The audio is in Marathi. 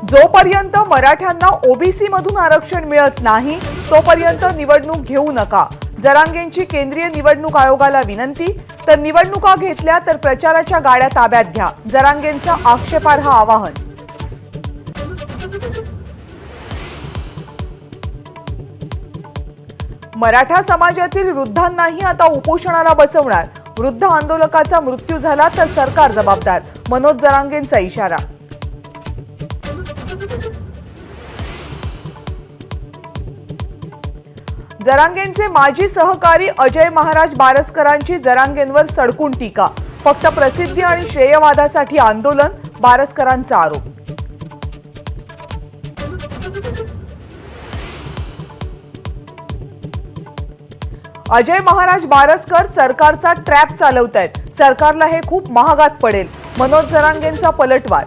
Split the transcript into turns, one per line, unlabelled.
जोपर्यंत मराठ्यांना ओबीसी मधून आरक्षण मिळत नाही तोपर्यंत निवडणूक घेऊ नका. जरांगेंची केंद्रीय निवडणूक आयोगाला विनंती. तर निवडणुका घेतल्या तर प्रचाराच्या गाड्या ताब्यात घ्या. जरांगेंचं आक्षेपार्ह आवाहन. मराठा समाजातील वृद्धांनाही आता उपोषणाला बसवणार. वृद्ध आंदोलकाचा मृत्यू झाला तर सरकार जबाबदार. मनोज जरांगेंचा इशारा. जरांगेंचे माजी सहकारी अजय महाराज बारसकरांची जरांगेंवर सडकून टीका. फक्त प्रसिद्धी आणि श्रेयवादासाठी आंदोलन, बारसकरांचा आरोप. अजय महाराज बारसकर सरकारचा ट्रॅप चालवतायत. सरकारला हे खूप महागात पडेल. मनोज जरांगेंचा पलटवार.